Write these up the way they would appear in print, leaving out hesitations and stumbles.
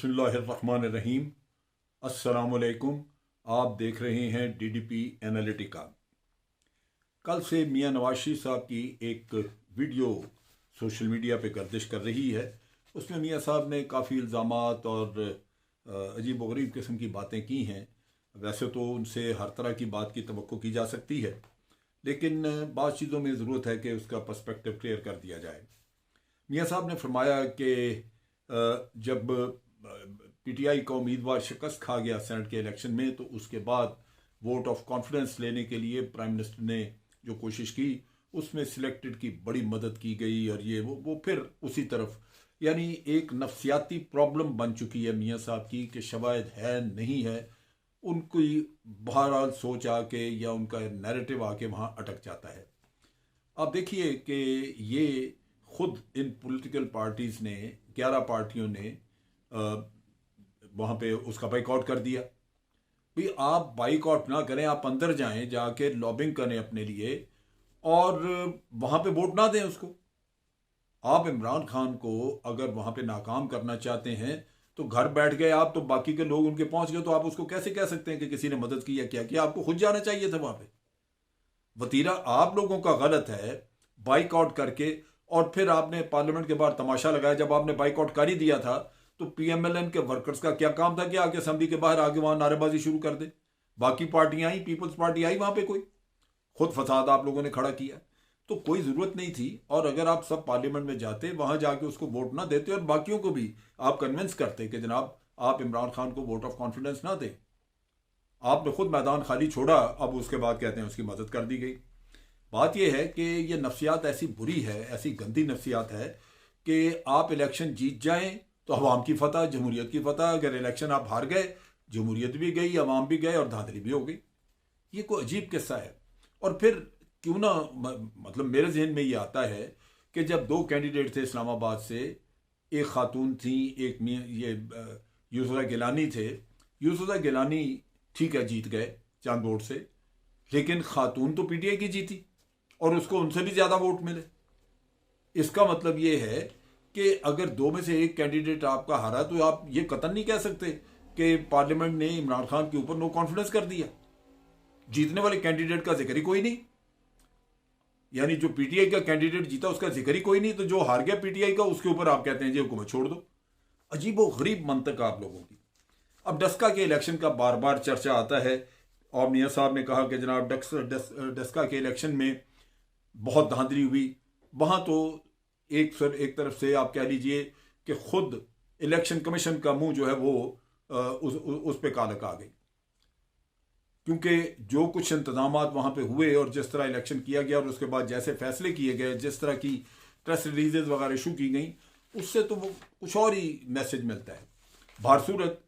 बिस्मिल्लाहिर्रहमानिर्रहीम। अस्सलामुअलैकुम। आप देख रहे हैं डीडीपी एनालिटिका। कल से मियां नवाज शरीफ साहब की एक वीडियो सोशल मीडिया पे गर्दिश कर रही है। उसमें मियां साहब ने काफ़ी इल्ज़ामात और अजीब व गरीब किस्म की बातें की हैं। वैसे तो उनसे हर तरह की बात की तवक्को की जा सकती है, लेकिन बाज़ चीज़ों में ज़रूरत है कि उसका पर्सपेक्टिव क्लियर कर दिया जाए। मियां साहब ने फरमाया कि जब पीटीआई का उम्मीदवार शिकस्त खा गया सेनेट के इलेक्शन में, तो उसके बाद वोट ऑफ कॉन्फिडेंस लेने के लिए प्राइम मिनिस्टर ने जो कोशिश की उसमें सिलेक्टेड की बड़ी मदद की गई और ये वो फिर उसी तरफ, यानी एक नफ्सियाती प्रॉब्लम बन चुकी है मियां साहब की कि शवायद है नहीं है, उनकी बहरहाल सोच आके या उनका नैरेटिव आके वहाँ अटक जाता है। आप देखिए कि ये खुद इन पॉलिटिकल पार्टीज़ ने 11 पार्टियों ने वहाँ पे उसका बाइकआउट कर दिया। भाई आप बाइकआउट ना करें, आप अंदर जाएं, जाके लॉबिंग करें अपने लिए और वहाँ पे वोट ना दें उसको। आप इमरान खान को अगर वहाँ पे नाकाम करना चाहते हैं तो घर बैठ गए आप, तो बाकी के लोग उनके पहुँच गए, तो आप उसको कैसे कह सकते हैं कि किसी ने मदद की या क्या किया? आपको खुद जाना चाहिए था वहाँ पे। वतीरा आप लोगों का गलत है बाइकआउट करके, और फिर आपने पार्लियामेंट के बाहर तमाशा लगाया। जब आपने बाइकआउट कर ही दिया था तो पीएमएलएन के वर्कर्स का क्या काम था कि आके असेंबली के बाहर आगे वहां नारेबाजी शुरू कर दे? बाकी पार्टियां आई, पीपल्स पार्टी आई वहां पे, कोई खुद फसाद आप लोगों ने खड़ा किया, तो कोई जरूरत नहीं थी। और अगर आप सब पार्लियामेंट में जाते, वहां जाके उसको वोट ना देते और बाकियों को भी आप कन्विंस करते कि जनाब आप इमरान खान को वोट ऑफ कॉन्फिडेंस ना दें, आपने खुद मैदान खाली छोड़ा, अब उसके बाद कहते हैं उसकी मदद कर दी गई। बात यह है कि ये नफ्सियात ऐसी बुरी है, ऐसी गंदी नफ्सियात है कि आप इलेक्शन जीत जाएं तो अवाम की फतह, जमहूरियत की फतह। अगर इलेक्शन आप हार गए, जमहूरियत भी गई, अवाम भी गए और धांधली भी हो गई। ये कोई अजीब किस्सा है। और फिर क्यों ना, मतलब मेरे जहन में ये आता है कि जब दो कैंडिडेट थे इस्लामाबाद से, एक खातून थी, एक ये यूसुफ गिलानी थे। यूसुफ गिलानी ठीक है जीत गए चंद वोट से, लेकिन खातून तो पीटीआई की जीती और उसको उनसे भी ज्यादा वोट मिले। इसका मतलब ये है कि अगर दो में से एक कैंडिडेट आपका हारा, तो आप ये कतई नहीं कह सकते कि पार्लियामेंट ने इमरान खान के ऊपर नो कॉन्फिडेंस कर दिया। जीतने वाले कैंडिडेट का जिक्र ही कोई नहीं, यानी जो पीटीआई का कैंडिडेट जीता उसका जिक्र ही कोई नहीं, तो जो हार गया पीटीआई का उसके ऊपर आप कहते हैं जी हुकूमत छोड़ दो। अजीबो गरीब मंतक आप लोगों की। अब डस्का के इलेक्शन का बार बार चर्चा आता है और मियां साहब ने कहा कि जनाब डस्का के इलेक्शन में बहुत धांधली हुई। वहां तो एक तरफ से आप कह लीजिए कि खुद इलेक्शन कमीशन का मुंह जो है वो उस पे कालक आ गई, क्योंकि जो कुछ इंतजाम वहां पे हुए और जिस तरह इलेक्शन किया गया और उसके बाद जैसे फैसले किए गए, जिस तरह की प्रेस रिलीजेज वगैरह इशू की गई, उससे तो वो कुछ और ही मैसेज मिलता है। भारसूरत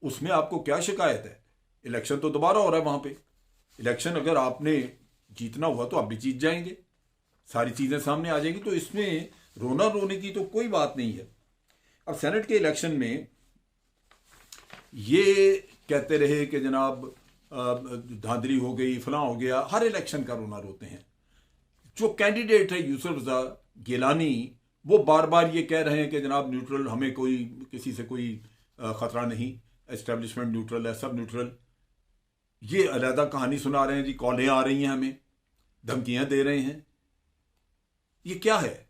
उसमें आपको क्या शिकायत है? इलेक्शन तो दोबारा हो रहा है वहां पे। इलेक्शन अगर आपने जीतना हुआ तो आप भी जीत जाएंगे, सारी चीजें सामने आ जाएंगी, तो इसमें रोना रोने की तो कोई बात नहीं है। अब सेनेट के इलेक्शन में ये कहते रहे कि जनाब धांधली हो गई, फलां हो गया, हर इलेक्शन का रोना रोते हैं। जो कैंडिडेट है यूसुफ गिलानी, वो बार बार ये कह रहे हैं कि जनाब न्यूट्रल, हमें कोई किसी से कोई खतरा नहीं, एस्टेब्लिशमेंट न्यूट्रल है, सब न्यूट्रल। ये अलहदा कहानी सुना रहे हैं जी, कॉलें आ रही हैं, हमें धमकियां दे रहे हैं। ये क्या है?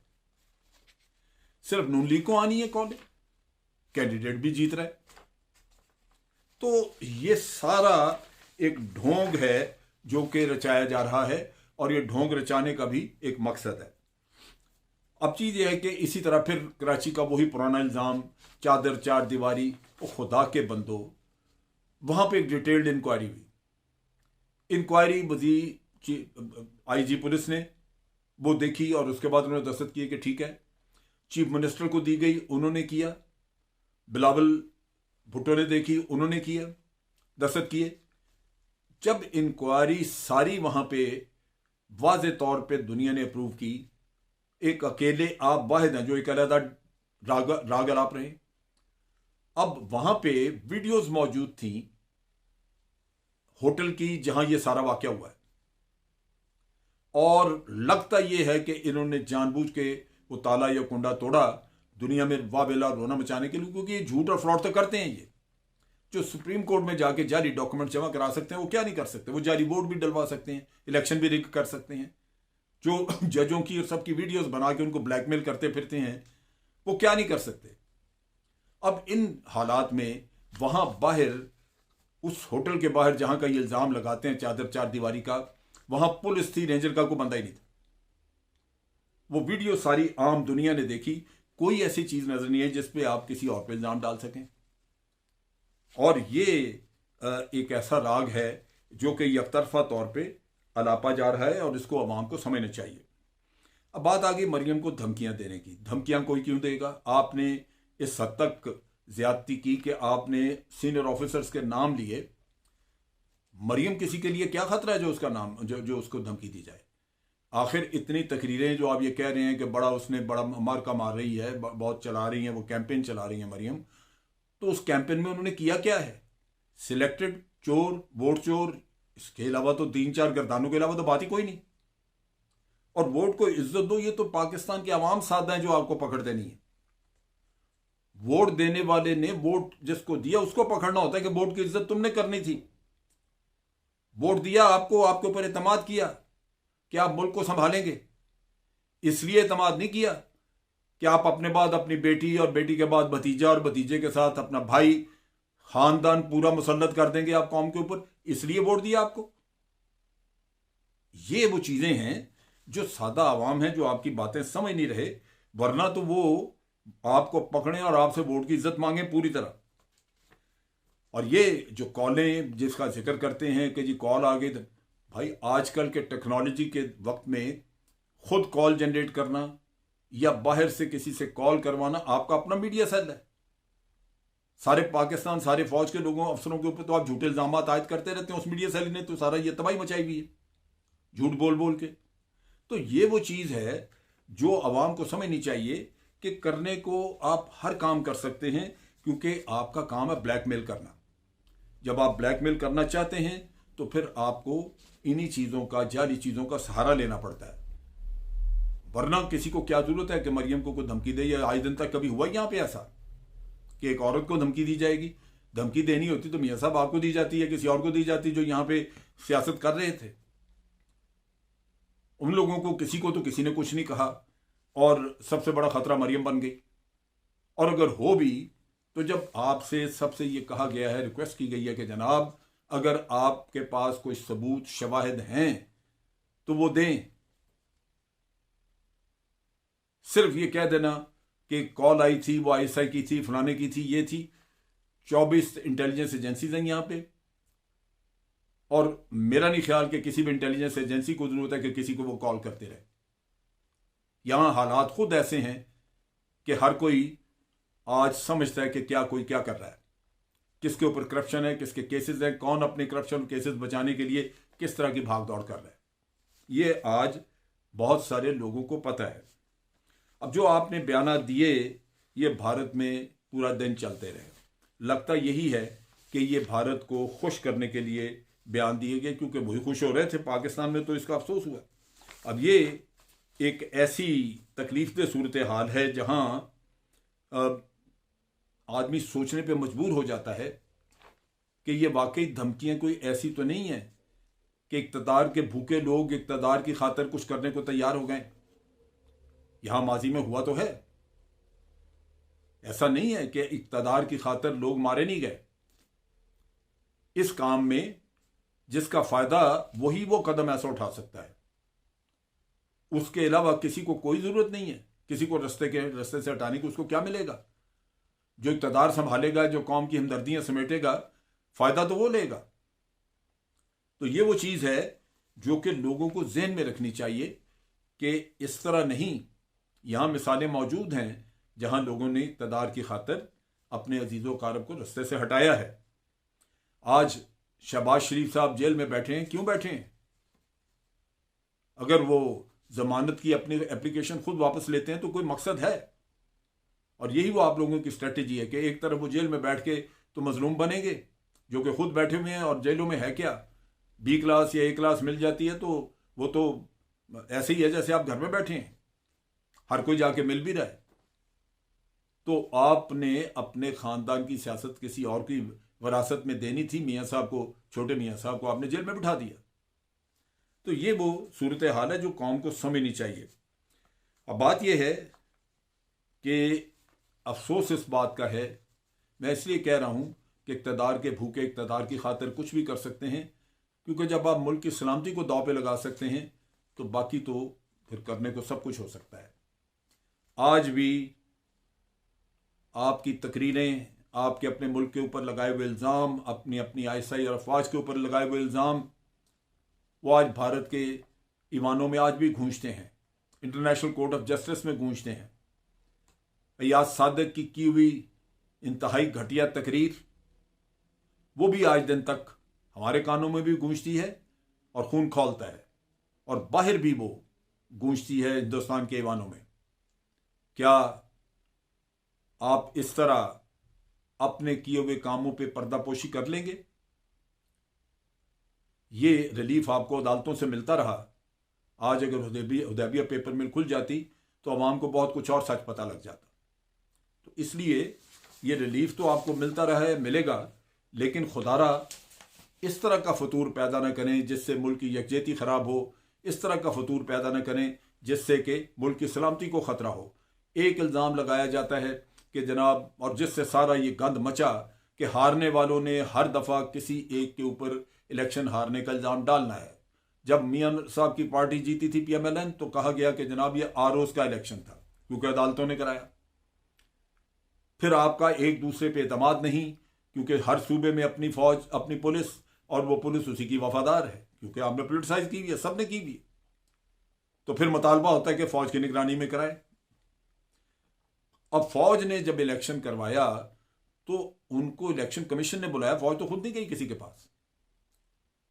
सिर्फ नून लीग को आनी है कॉलें, कैंडिडेट भी जीत रहा है। तो ये सारा एक ढोंग है जो कि रचाया जा रहा है, और ये ढोंग रचाने का भी एक मकसद है। अब चीज ये है कि इसी तरह फिर कराची का वही पुराना इल्जाम, चादर चार दीवारी। वो खुदा के बंदो, वहां पे एक डिटेल्ड इंक्वायरी हुई। इंक्वायरी वजीर आईजी पुलिस ने वो देखी और उसके बाद उन्होंने दस्तखत किए कि ठीक है। चीफ मिनिस्टर को दी गई, उन्होंने किया। बिलावल भुट्टो ने देखी, उन्होंने किया, दस्तखत किए। जब इंक्वायरी सारी वहां पे वाज़े तौर पे दुनिया ने अप्रूव की, एक अकेले आप वाहिद हैं जो एक अलहदा राग अलाप रहे। अब वहां पे वीडियोस मौजूद थी होटल की जहां ये सारा वाकया हुआ है, और लगता यह है कि इन्होंने जानबूझ के वो ताला या कुंडा तोड़ा दुनिया में वावेला रोना मचाने के लिए, क्योंकि ये झूठ और फ्रॉड तो करते हैं। ये जो सुप्रीम कोर्ट में जाके जाली डॉक्यूमेंट जमा करा सकते हैं वो क्या नहीं कर सकते? वो जाली वोट भी डलवा सकते हैं, इलेक्शन भी रिग कर सकते हैं। जो जजों की और सबकी वीडियोस बना के उनको ब्लैकमेल करते फिरते हैं वो क्या नहीं कर सकते? अब इन हालात में वहां बाहर, उस होटल के बाहर जहां का ये इल्जाम लगाते हैं चादर चार दीवारी का, वहां पुलिस थी, रेंजर का कोई बंदा ही नहीं था। वो वीडियो सारी आम दुनिया ने देखी, कोई ऐसी चीज नजर नहीं है जिसपे आप किसी और पे इल्जाम डाल सकें। और ये एक ऐसा राग है जो कि यकतरफा तौर पे अलापा जा रहा है और इसको अवाम को समझना चाहिए। अब बात आ गई मरियम को धमकियां देने की। धमकियां कोई क्यों देगा? आपने इस हद तक ज्यादती की कि आपने सीनियर ऑफिसर्स के नाम लिए। मरियम किसी के लिए क्या खतरा है जो उसका नाम जो उसको धमकी दी जाए? आखिर इतनी तकरीरें जो आप ये कह रहे हैं कि बड़ा मार्का मार रही है, बहुत चला रही हैं, वो कैंपेन चला रही हैं मरियम, तो उस कैंपेन में उन्होंने किया क्या है? सिलेक्टेड चोर, वोट चोर, इसके अलावा तो 3-4 गर्दानों के अलावा तो बात ही कोई नहीं। और वोट को इज्जत दो, ये तो पाकिस्तान के अवाम साधा है जो आपको पकड़ देनी है। वोट देने वाले ने वोट जिसको दिया उसको पकड़ना होता है कि वोट की इज्जत तुमने करनी थी। वोट दिया आपको, आपके ऊपर एतमाद किया कि आप मुल्क को संभालेंगे, इसलिए एतमाद नहीं किया कि आप अपने बाद अपनी बेटी और बेटी के बाद भतीजा और भतीजे के साथ अपना भाई, खानदान पूरा मुसल्लत कर देंगे आप कौम के ऊपर, इसलिए वोट दिया आपको। ये वो चीजें हैं जो सादा आवाम है जो आपकी बातें समझ नहीं रहे, वरना तो वो आपको पकड़े और आपसे वोट की इज्जत मांगे पूरी तरह। और ये जो कॉलें जिसका जिक्र करते हैं कि जी कॉल आ गई, तो भाई आजकल के टेक्नोलॉजी के वक्त में खुद कॉल जनरेट करना या बाहर से किसी से कॉल करवाना आपका अपना मीडिया सेल है। सारे पाकिस्तान, सारे फौज के लोगों, अफसरों के ऊपर तो आप झूठे इल्जाम आयद करते रहते हैं। उस मीडिया सेल ने तो सारा ये तबाही मचाई हुई है झूठ बोल बोल के। तो ये वो चीज है जो अवाम को समझनी चाहिए कि करने को आप हर काम कर सकते हैं, क्योंकि आपका काम है ब्लैकमेल करना। जब आप ब्लैकमेल करना चाहते हैं तो फिर आपको इन्हीं चीजों का, जाली चीजों का सहारा लेना पड़ता है। वरना किसी को क्या जरूरत है कि मरियम को कोई धमकी दे? या आज दिन तक कभी हुआ यहां पे ऐसा कि एक औरत को धमकी दी जाएगी? धमकी देनी होती तो मियां साहब आपको दी जाती है, किसी और को दी जाती जो यहां पे सियासत कर रहे थे। उन लोगों को किसी को तो किसी ने कुछ नहीं कहा और सबसे बड़ा खतरा मरियम बन गई। और अगर हो भी तो जब आपसे सबसे ये कहा गया है, रिक्वेस्ट की गई है कि जनाब अगर आपके पास कोई सबूत शवाहिद हैं तो वो दें। सिर्फ ये कह देना कि कॉल आई थी, वो आईएसआई की थी, फलाने की थी, ये थी। 24 इंटेलिजेंस एजेंसीज हैं यहां पे, और मेरा नहीं ख्याल कि किसी भी इंटेलिजेंस एजेंसी को जरूरत है कि किसी को वो कॉल करते रहे। यहां हालात खुद ऐसे हैं कि हर कोई आज समझता है कि क्या कोई क्या कर रहा है, किसके ऊपर करप्शन है, किसके केसेस हैं, कौन अपने करप्शन केसेस बचाने के लिए किस तरह की भाग दौड़ कर रहा है। ये आज बहुत सारे लोगों को पता है। अब जो आपने बयान दिए ये भारत में पूरा दिन चलते रहे। लगता यही है कि ये भारत को खुश करने के लिए बयान दिए गए, क्योंकि वही खुश हो रहे थे पाकिस्तान में, तो इसका अफसोस हुआ। अब ये एक ऐसी तकलीफदेह सूरत हाल है जहां आदमी सोचने पे मजबूर हो जाता है कि ये वाकई धमकियां कोई ऐसी तो नहीं है कि इक्तदार के भूखे लोग इक्तदार की खातिर कुछ करने को तैयार हो गए। यहां माजी में हुआ तो है, ऐसा नहीं है कि इक्तदार की खातिर लोग मारे नहीं गए। इस काम में जिसका फायदा वही वो कदम ऐसा उठा सकता है, उसके अलावा किसी को कोई जरूरत नहीं है। किसी को रास्ते से हटाने की उसको क्या मिलेगा? जो इक्तदार संभालेगा, जो कौम की हमदर्दियां समेटेगा, फायदा तो वो लेगा। तो ये वो चीज है जो कि लोगों को जहन में रखनी चाहिए कि इस तरह नहीं। यहां मिसालें मौजूद हैं जहां लोगों ने इक्तदार की खातिर अपने अजीजों कारब को रास्ते से हटाया है। आज शहबाज शरीफ साहब जेल में बैठे हैं, क्यों बैठे हैं? अगर वो जमानत की अपनी एप्लीकेशन खुद वापस लेते हैं तो कोई मकसद है। और यही वो आप लोगों की स्ट्रेटेजी है कि एक तरफ वो जेल में बैठ के तो मजलूम बनेंगे, जो कि खुद बैठे हुए हैं, और जेलों में है क्या, B क्लास या A क्लास मिल जाती है तो वो तो ऐसे ही है जैसे आप घर में बैठे हैं, हर कोई जाके मिल भी रहा है। तो आपने अपने ख़ानदान की सियासत किसी और की वरासत में देनी थी। मियाँ साहब को, छोटे मियाँ साहब को आपने जेल में बिठा दिया। तो ये वो सूरत हाल है जो कौम को समझनी चाहिए। अब बात यह है कि अफसोस इस बात का है, मैं इसलिए कह रहा हूँ कि इक़्तिदार के भूखे इक़्तिदार की खातिर कुछ भी कर सकते हैं, क्योंकि जब आप मुल्क की सलामती को दांव पे लगा सकते हैं तो बाकी तो फिर करने को सब कुछ हो सकता है। आज भी आपकी तकरीरें, आपके अपने मुल्क के ऊपर लगाए हुए इल्ज़ाम, अपनी अपनी ISI और अफवाज के ऊपर लगाए हुए इल्ज़ाम, वो आज भारत के ईवानों में आज भी गूंजते हैं, इंटरनेशनल कोर्ट ऑफ जस्टिस में गूंजते हैं। अय्याज सादिक की हुई इंतहाई घटिया तकरीर, वो भी आज दिन तक हमारे कानों में भी गूंजती है और खून खौलता है, और बाहर भी वो गूंजती है हिंदुस्तान के ईवानों में। क्या आप इस तरह अपने किए हुए कामों पे पर्दापोशी कर लेंगे? ये रिलीफ आपको अदालतों से मिलता रहा। आज अगर हुदैबिया पेपर मिल खुल जाती तो अवाम को बहुत कुछ और सच पता लग जाता। तो इसलिए ये रिलीफ तो आपको मिलता रहा है, मिलेगा, लेकिन खुदारा इस तरह का फतूर पैदा न करें जिससे मुल्क की यकजहती ख़राब हो, इस तरह का फतूर पैदा न करें जिससे कि मुल्क की सलामती को ख़तरा हो। एक इल्ज़ाम लगाया जाता है कि जनाब, और जिससे सारा ये गंद मचा कि हारने वालों ने हर दफ़ा किसी एक के ऊपर इलेक्शन हारने का इल्ज़ाम डालना है। जब मियाँ साहब की पार्टी जीती थी PMLN, तो कहा गया कि जनाब ये ROs का इलेक्शन था क्योंकि अदालतों ने कराया। फिर आपका एक दूसरे पे एतमाद नहीं, क्योंकि हर सूबे में अपनी फौज, अपनी पुलिस, और वो पुलिस उसी की वफादार है क्योंकि आपने पोलिटिसाइज की हुई है, सबने की हुई है। तो फिर मुतालबा होता है कि फौज की निगरानी में कराए। अब फौज ने जब इलेक्शन करवाया तो उनको इलेक्शन कमीशन ने बुलाया, फौज तो खुद नहीं गई किसी के पास।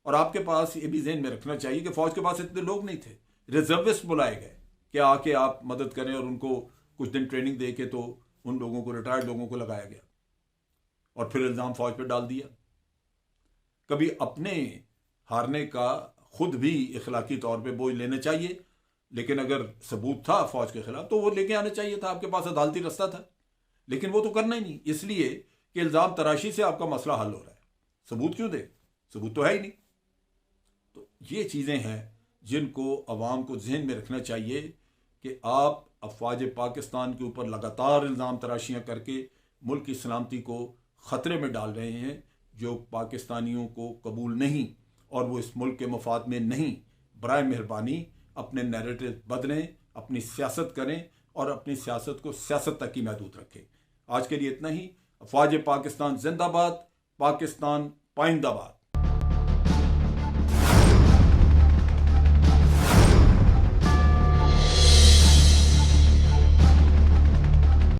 और आपके पास ये भी ज़हन में रखना चाहिए कि फौज के पास इतने लोग नहीं थे, रिजर्विस्ट बुलाए गए कि आके आप मदद करें, और उनको कुछ दिन ट्रेनिंग दे के तो उन लोगों को, रिटायर्ड लोगों को लगाया गया, और फिर इल्ज़ाम फौज पे डाल दिया। कभी अपने हारने का खुद भी इखलाकी तौर पे बोझ लेना चाहिए, लेकिन अगर सबूत था फौज के खिलाफ तो वो लेके आना चाहिए था, आपके पास अदालती रास्ता था, लेकिन वो तो करना ही नहीं, इसलिए कि इल्ज़ाम तराशी से आपका मसला हल हो रहा है। सबूत क्यों दे? सबूत तो है ही नहीं। तो ये चीज़ें हैं जिनको अवाम को जहन में रखना चाहिए कि आप अफवाज पाकिस्तान के ऊपर लगातार इल्ज़ाम तराशियाँ करके मुल्क की सलामती को ख़तरे में डाल रहे हैं, जो पाकिस्तानियों को कबूल नहीं, और वो इस मुल्क के मफाद में नहीं। बराए मेहरबानी अपने नैरेटिव बदलें, अपनी सियासत करें, और अपनी सियासत को सियासत तक ही महदूद रखें। आज के लिए इतना ही। अफवाज पाकिस्तान जिंदाबाद, पाकिस्तान पाइंदाबाद।